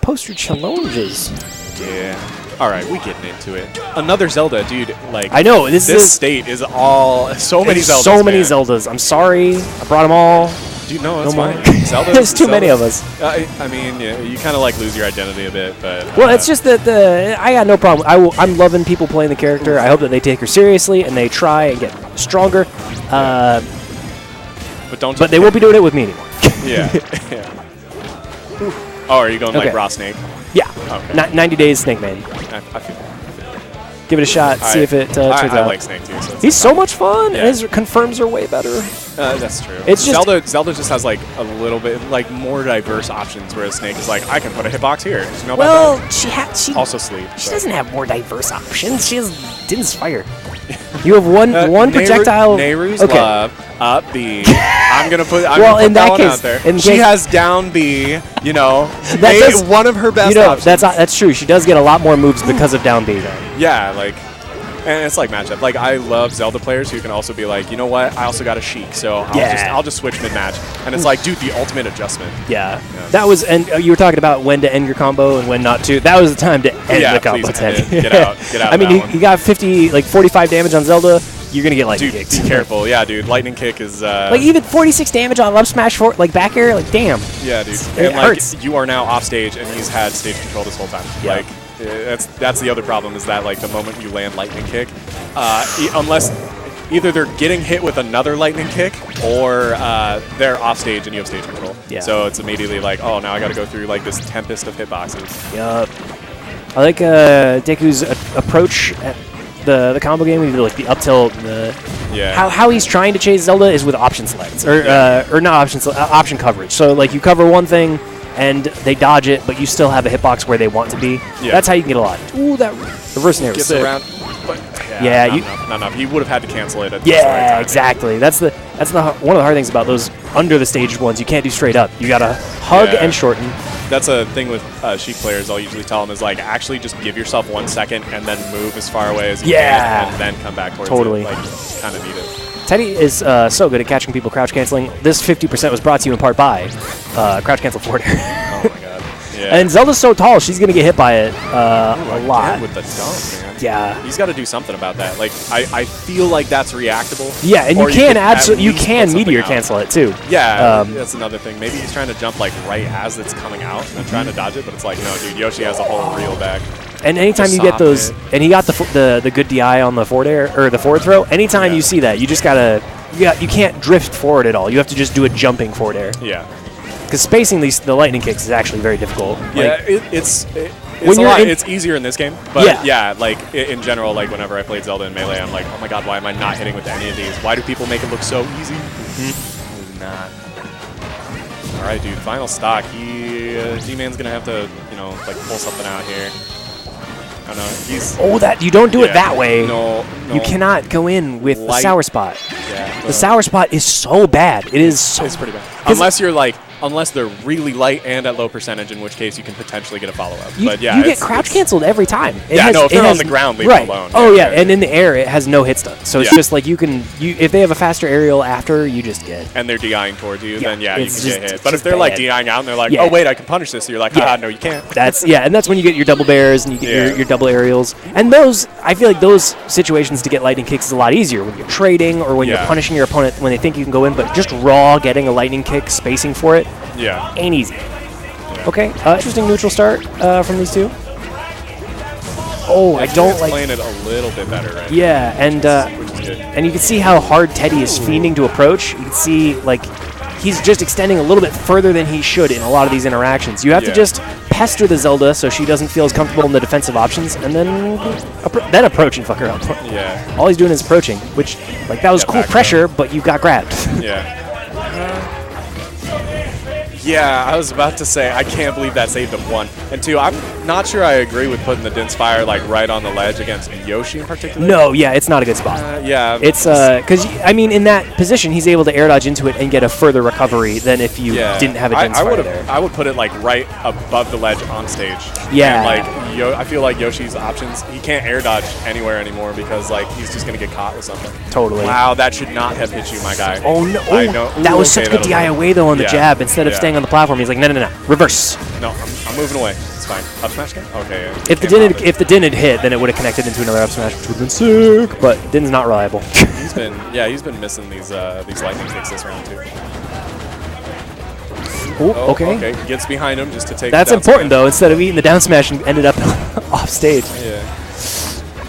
poster challenges. Yeah. All right, we getting into it. Another Zelda, dude. Like I know this state is all so many Zeldas. So many man. Zeldas. I'm sorry, I brought them all. Dude, no, it's No fine. Zelda. There's too many of us. I mean, yeah, you kind of like lose your identity a bit, but. Well, it's just that I got no problem. I'm loving people playing the character. I hope that they take her seriously and they try and get stronger. But don't. But they won't be doing it with me anymore. Yeah. Yeah. Oh, are you going like raw snake? Yeah. Okay. 90 days, Snake Man. I feel. Give it a shot. See if it turns out. I like Snake too. So he's so much fun, and his confirms are way better. That's true. It's just Zelda just has like a little bit like more diverse options, whereas Snake is like I can put a hitbox here. Did you know about that? She also sleep. She doesn't have more diverse options. She has Din's Fire. You have one projectile. Nehru's love, up B. I'm gonna put that one out there. She has down B. You know, one of her best options. That's true. She does get a lot more moves because of down B. Yeah, like. And it's like matchup. Like I love Zelda players who can also be like, you know what? I also got a Sheik, so I'll just switch mid match. And it's like, dude, the ultimate adjustment. Yeah. That was, and you were talking about when to end your combo and when not to. That was the time to end the combo. Please end it. Get out. I mean, you got 45 damage on Zelda. You're gonna get lightning kicked. Dude, be careful. Yeah, dude. Lightning kick is like even 46 damage on up smash for like back air. Like damn. Yeah, dude. It hurts. You are now off stage, and he's had stage control this whole time. Yeah. Like. That's the other problem is that like the moment you land lightning kick, unless either they're getting hit with another lightning kick or they're off stage and you have stage control. Yeah. So it's immediately like, oh, now I got to go through like this tempest of hitboxes. Yup. I like Deku's approach at the combo game. We do like the up tilt. How he's trying to chase Zelda is with option selects or not option coverage. So like you cover one thing. And they dodge it, but you still have a hitbox where they want to be. Yeah. That's how you can get a lot. Ooh, that reverse nair gets sick. around. But not enough. He would have had to cancel it. At yeah, exactly. That's one of the hard things about those under the stage ones. You can't do straight up. You gotta hug and shorten. That's a thing with Sheik players. I'll usually tell them is like actually just give yourself 1 second and then move as far away as you can, and then come back towards it. Like kind of need it. Teddy is so good at catching people crouch canceling. This 50% was brought to you in part by crouch cancel forward air. Oh my god. Yeah. And Zelda's so tall, she's going to get hit by it a lot. With the dunk, man. Yeah. He's got to do something about that. Like, I feel like that's reactable. Yeah, and you can meteor cancel it too. Yeah, that's another thing. Maybe he's trying to jump like right as it's coming out and trying to dodge it, but it's like, no, dude, Yoshi has a whole reel back. And anytime you get those, and he got the good DI on the forward air or the forward throw. Anytime you see that, you just gotta you can't drift forward at all. You have to just do a jumping forward air. Yeah. Because spacing the lightning kicks is actually very difficult. Yeah, like, it's easier in this game, but like in general, like whenever I played Zelda in Melee, I'm like, oh my god, why am I not hitting with any of these? Why do people make it look so easy? It's not. All right, dude. Final stock. G-Man's gonna have to, like pull something out here. I don't know. You don't do it that way. No. You cannot go in with the sour spot. Yeah. The sour spot is so bad. It's pretty bad. Unless they're really light and at low percentage, in which case you can potentially get a follow-up. But yeah, you get crouch canceled every time. If they're on the ground, leave them alone. Oh yeah, and in the air it has no hit stun. So it's just like if they have a faster aerial after, you just get. And they're DIing towards you, then you can get hit. But if they're like DIing out and they're like, oh wait, I can punish this, so you're like, no, you can't. And that's when you get your double bears and you get your double aerials. And I feel like those situations to get lightning kicks is a lot easier when you're trading or when you're punishing your opponent when they think you can go in. But just raw getting a lightning kick, spacing for it. Yeah. Ain't easy. Okay, interesting neutral start from these two. I don't like playing it a little bit better, right? Yeah, and you can see how hard Teddy is fiending to approach. You can see like he's just extending a little bit further than he should in a lot of these interactions. You have to just pester the Zelda so she doesn't feel as comfortable in the defensive options, and then approach and fuck her up. Yeah. All he's doing is approaching, which that was cool pressure, but you got grabbed. Yeah. Yeah, I was about to say, I can't believe that saved him 1. And 2, I'm not sure I agree with putting the Din's Fire like right on the ledge against Yoshi in particular. No, it's not a good spot. It's because in that position he's able to air dodge into it and get a further recovery than if you didn't have a Din's Fire there. I would put it like right above the ledge on stage. Yeah. And I feel like Yoshi's options, he can't air dodge anywhere anymore because like he's just gonna get caught with something. Totally. Wow, that should not have hit you, my guy. Oh no! I know. That was such good DI away though on the jab. Instead of staying on the platform, he's like, no, reverse. No, I'm moving away. It's fine. Up smash again? Okay. Yeah. If the din had hit, then it would have connected into another up smash, which would have been sick. But din's not reliable. He's been missing these lightning kicks this round too. Ooh, okay. Okay. Gets behind him just to take. That's important though. Instead of eating the down smash and ended up off stage. Yeah.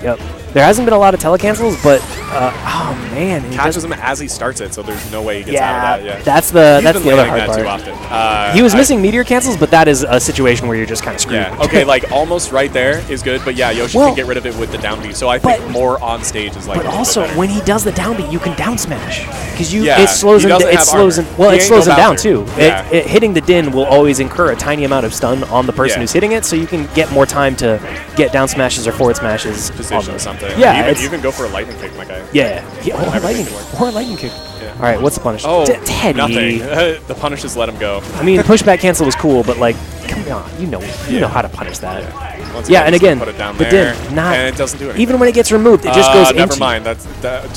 Yep. There hasn't been a lot of telecancels, but oh man, he catches him as he starts it, so there's no way he gets Yeah, out of that. Yeah, that's the other hard part. Too often. He was missing meteor cancels, but that is a situation where you're just kind of screwed. Yeah. Okay, like almost right there is good, but yeah, Yoshi can get rid of it with the down B. So I think more on stage is like. But also, when he does the down B, you can down smash because it slows him. It slows him down too. Yeah. Hitting the din will always incur a tiny amount of stun on the person who's hitting it, so you can get more time to get down smashes or forward smashes. Position or something. Yeah, you can go for a lightning kick, my guy. Yeah. Or a lightning kick. Yeah. All right, what's the punish? Oh, Teddy. Nothing. The punishes let him go. I mean, pushback cancel was cool, but like, come on, you know how to punish that. Yeah, and again, put it down the there, din, and it doesn't do anything. Even when it gets removed, it just goes never into. mind. That's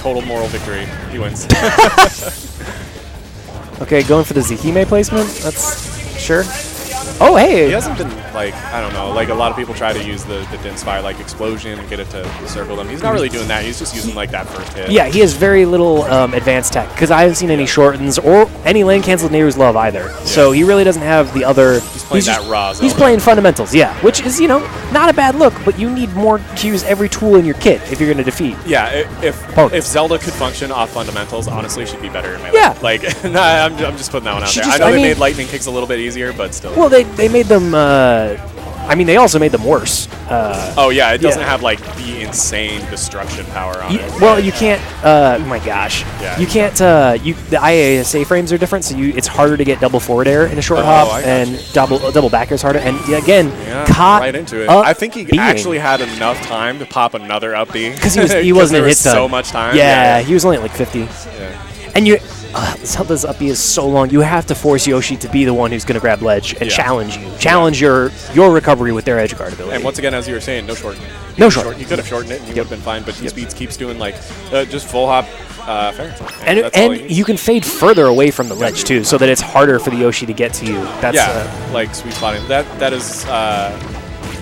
total moral victory. He wins. Okay, going for the Zihime placement. That's sure. Oh, hey! He hasn't been, like, I don't know, like a lot of people try to use the Din's Fire, like, explosion and get it to circle them. He's not really doing that. He's just using, like, that first hit. Yeah, he has very little advanced tech, because I haven't seen any shortens or any lane cancels Nehru's Love either. Yeah. So he really doesn't have the other... He's playing that raw Zelda. He's playing fundamentals, yeah, which is, not a bad look, but you need more to use every tool in your kit if you're going to defeat. Yeah, if Zelda could function off fundamentals, honestly, she'd be better in Melee. Yeah. Like, I'm just putting that one out there. I know they made lightning kicks a little bit easier, but still. Well, they made them... they also made them worse. It doesn't have like the insane destruction power on it. Well, you can't. Oh my gosh. Yeah. You can't. The IASA frames are different, so it's harder to get double forward air in a short hop, and double back air is harder. And again, caught right into it. I think he actually had enough time to pop another up B because he wasn't in hit stun. So much time. Yeah, he was only at like 50. Yeah. And Zelda's up B is so long. You have to force Yoshi to be the one who's going to grab ledge and challenge you. Challenge your recovery with their edge guard ability. And once again, as you were saying, no short. No short. You could have shortened it and you would have been fine, but Speeds keeps doing like just full hop fair. And you can fade further away from the ledge too, so that it's harder for the Yoshi to get to you. That's like sweet spotting. That is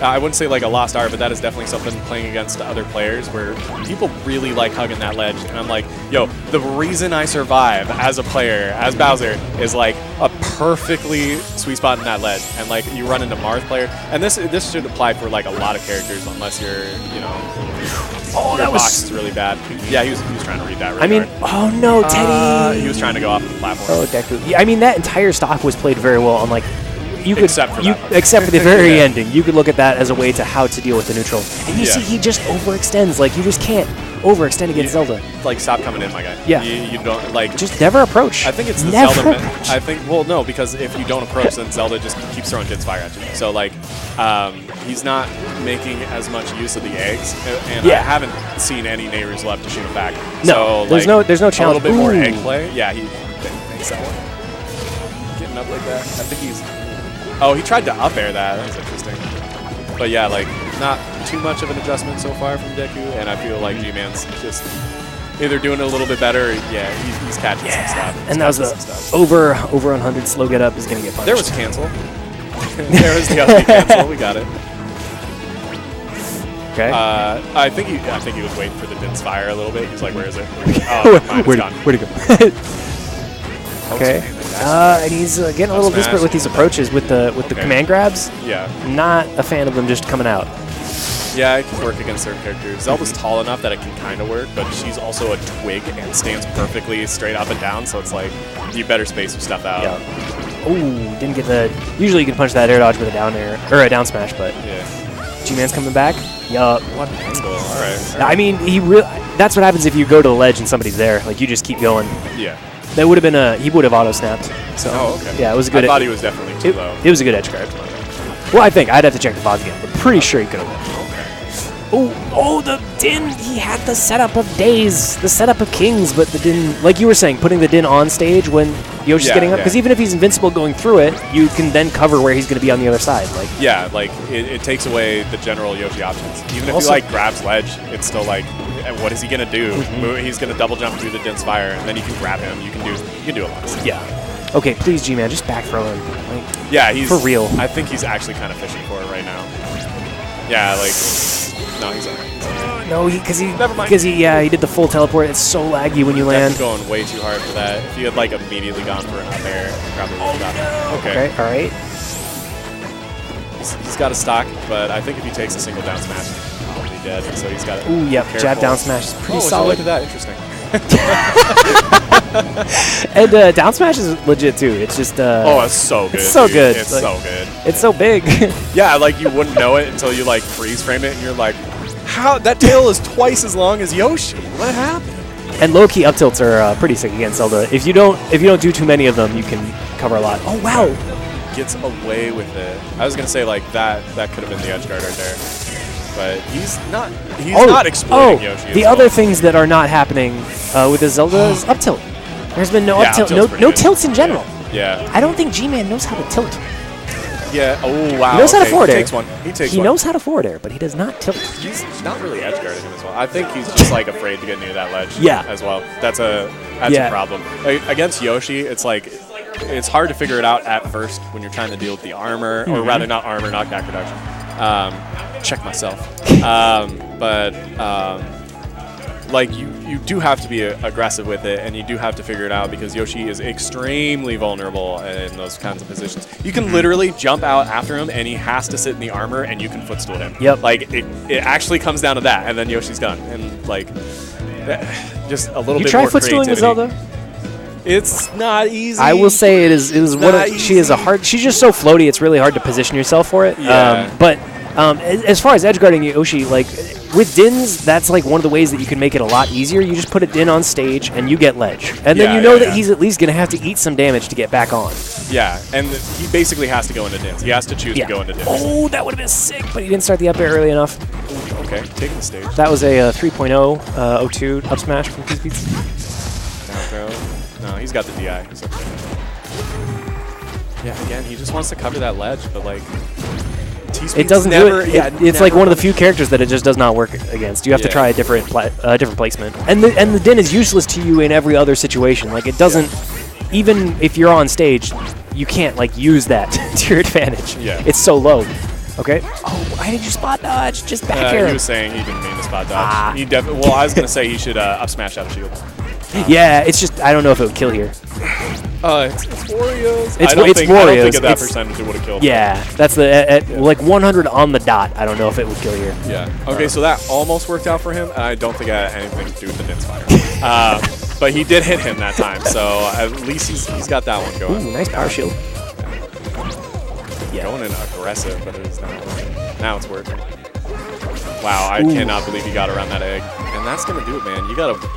I wouldn't say like a lost art, but that is definitely something playing against other players where people really like hugging that ledge. And I'm like, yo, the reason I survive as a player, as Bowser, is like a perfectly sweet spot in that ledge. And like you run into Marth player, and this should apply for like a lot of characters unless you're, your box is really bad. Yeah, he was trying to read that really hard. Oh no, Teddy! He was trying to go off the platform. Oh, Deku. Yeah, that entire stock was played very well on like except for the very ending. You could look at that as a way to how to deal with the neutral. And you see he just overextends. Like, you just can't overextend against Zelda. Like, stop coming in, my guy. Yeah. You don't, like... Just never approach. I think it's the Zelda... Well, no, because if you don't approach, then Zelda just keeps throwing Din's Fire at you. So, like, he's not making as much use of the eggs. And I haven't seen any Nehru's left to shoot him back. No, so, there's no challenge. A little bit more egg play. Yeah, he makes that one. Getting up like that. I think he's... Oh, he tried to up air that. That was interesting. But yeah, like, not too much of an adjustment so far from Deku, and I feel like G-Man's just either doing it a little bit better, or, he's catching some stuff. And that was the over 100 slow get up is going to get punished. There was cancel. There was the up cancel. We got it. Okay. I think he was waiting for the Din's Fire a little bit. He's like, where is it? Oh, where'd it go? Okay. And he's getting a little disparate with these approaches with the command grabs. Yeah. Not a fan of them just coming out. Yeah, it can work against certain characters. Zelda's tall enough that it can kind of work, but she's also a twig and stands perfectly straight up and down, so it's like, you better space your stuff out. Yeah. Ooh, didn't get the... Usually you can punch that air dodge with a down air, or a down smash, but... Yeah. G-Man's coming back. Yup. What an angle. All right. I mean, that's what happens if you go to the ledge and somebody's there. Like, you just keep going. Yeah. That would have been he would have auto-snapped. So, okay. Yeah, it was a good... I thought he was definitely too low. It was a good edge guard. Well, I think. I'd have to check the VODs again, but pretty sure he could have. Oh, the Din, he had the setup of days, the setup of kings, but the Din, like you were saying, putting the Din on stage when Yoshi's getting up, because even if he's invincible going through it, you can then cover where he's going to be on the other side. Like it takes away the general Yoshi options. Even if he like grabs ledge, it's still like, what is he going to do? He's going to double jump through the Din's Fire, and then you can grab him. You can do a lot of stuff. Yeah. Okay, please, G-Man, just back throw him. Like, yeah, he's... For real. I think he's actually kind of fishing for it right now. Yeah, like... No, he's alright. No, because he did the full teleport. It's so laggy when you land. That's going way too hard for that. If he had like immediately gone for an up air, he probably would have gotten it. Okay, all right. He's got a stock, but I think if he takes a single down smash, he's probably dead. So he's got to. Ooh, yep. Jab down smash is pretty solid. Look at that. Interesting. And down smash is legit too. It's just. Oh, it's so good. It's so good. It's like, so good. It's so big. Yeah, like you wouldn't know it until you like freeze frame it, and you're like, how that tail is twice as long as Yoshi. What happened? And low key up tilts are pretty sick against Zelda. If you don't do too many of them, you can cover a lot. Oh wow! Gets away with it. I was gonna say like that could have been the edge guard right there, but he's not. He's not exploiting Yoshi. The other things that are not happening with the Zelda is up tilt. There's been no up tilt, no tilts in general. Yeah. I don't think G-Man knows how to tilt. Yeah. Oh wow. He knows how to forward air. He takes one. He knows how to forward air, but he does not tilt. He's not really edge guarding him as well. I think he's just like afraid to get near that ledge. Yeah. As well. That's a problem. Against Yoshi, it's like it's hard to figure it out at first when you're trying to deal with the armor, or rather not armor, knockback reduction. Check myself. Like you do have to be aggressive with it, and you do have to figure it out because Yoshi is extremely vulnerable in those kinds of positions. You can literally jump out after him, and he has to sit in the armor, and you can footstool him. Yep. Like it actually comes down to that, and then Yoshi's done. And like just a little bit more creativity. You try footstooling with Zelda? It's not easy. I will say it is she is a hard. She's just so floaty. It's really hard to position yourself for it. Yeah. But as far as edge guarding Yoshi, like with Dins, that's like one of the ways that you can make it a lot easier. You just put a Din on stage and you get ledge, and then you know that he's at least going to have to eat some damage to get back on. Yeah, and he basically has to go into Dins. He has to choose to go into Dins. Oh, that would have been sick, but he didn't start the up air early enough. Okay, taking the stage. That was a 3.0 02 up smash from Peace Beats. Down throw. No, he's got the DI. So. Yeah, again, he just wants to cover that ledge, but like... It doesn't do it. It's like one of the few characters that it just does not work against. You have to try a different placement. And the Din is useless to you in every other situation. Like it doesn't... Even if you're on stage, you can't like use that to your advantage. Yeah. It's so low. Okay. Oh, why did you spot dodge? Just back air. He was saying he didn't mean to spot dodge. He well, I was going to say he should up smash out of shield. Yeah, it's just, I don't know if it would kill here. It's Wario's. It's Wario's. I don't think at that percentage it would have killed. Yeah, that's the, like 100 on the dot. I don't know if it would kill here. Yeah. Okay, so that almost worked out for him. And I don't think it had anything to do with the Din's fire. But he did hit him that time, so at least he's got that one going. Ooh, nice power shield. Yeah. Going in aggressive, but it's not working. Now it's working. Wow, I cannot believe he got around that egg. And that's going to do it, man. You got to...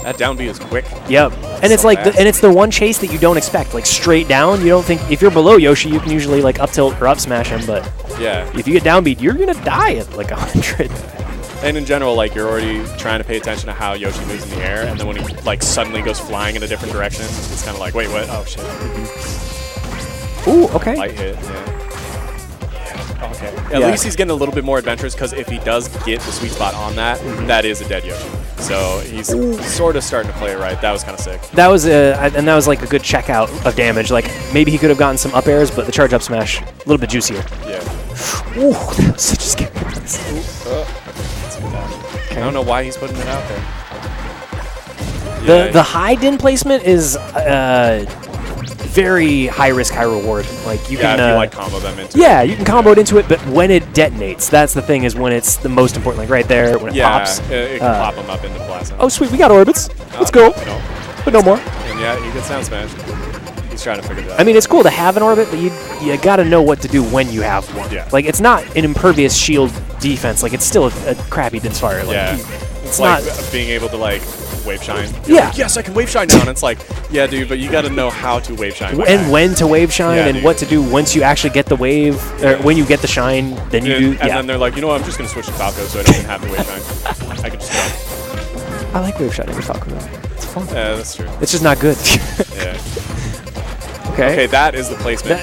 That down B is quick. Yep, and it's like, it's the one chase that you don't expect, like straight down. You don't think if you're below Yoshi, you can usually like up tilt or up smash him, but if you get down beat, you're gonna die at like 100. And in general, like you're already trying to pay attention to how Yoshi moves in the air, and then when he like suddenly goes flying in a different direction, it's kind of like, wait, what? Oh shit. Ooh, okay. Light hit. Yeah. Okay. At least he's getting a little bit more adventurous because if he does get the sweet spot on that, that is a dead Yoshi. So he's sort of starting to play it right. That was kind of sick. That was and that was like a good checkout of damage. Like maybe he could have gotten some up airs, but the charge up smash a little bit juicier. Yeah. Ooh, that was such a scary place. I don't know why he's putting it out there. The high Din placement is very high risk, high reward. Like you can if you like combo them into it. You can combo it into it, but when it detonates, that's the thing, is when it's the most important. Like right there, when it pops. It can pop them up into blast. Oh sweet, we got orbits. Let's go. No. But no more. And yeah, you get sound smash. He's trying to figure that out. I mean, it's cool to have an orbit, but you got to know what to do when you have one. Yeah. Like it's not an impervious shield defense. Like it's still a crappy Din's fire. Like, it's like not being able to like wave shine. Like, yes, I can wave shine now. And it's like, yeah, dude, but you got to know how to wave shine. And when to wave shine and what to do once you actually get the wave, or when you get the shine, then you do. And then they're like, you know what, I'm just going to switch to Falco so I don't even have to wave shine. I can just go. I like wave shining with Falco though. It's fun. Yeah, that's true. It's just not good. Okay, that is the placement.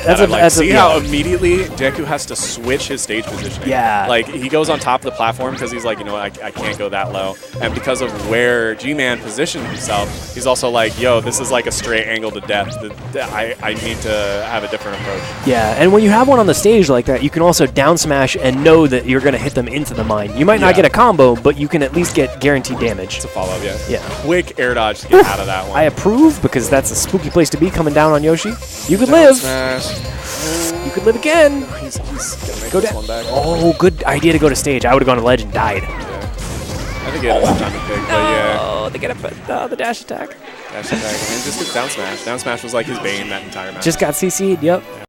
See how immediately Deku has to switch his stage positioning. Yeah. Like, he goes on top of the platform because he's like, you know what, I can't go that low. And because of where G-Man positioned himself, he's also like, yo, this is like a straight angle to death. I need to have a different approach. Yeah, and when you have one on the stage like that, you can also down smash and know that you're going to hit them into the mine. You might not get a combo, but you can at least get guaranteed damage. It's a follow-up, yeah. Yeah. Quick air dodge to get out of that one. I approve, because that's a spooky place to be coming down on Yoshi. You could live. You could live again. He's gonna make this one back. Oh, good idea to go to stage. I would have gone to ledge and died. Yeah. I think he had enough time to pick, but yeah. Oh, they get the dash attack. Dash attack, and just gets down smash. Down smash was like his bane that entire match. Just got CC'd, yep. Yeah.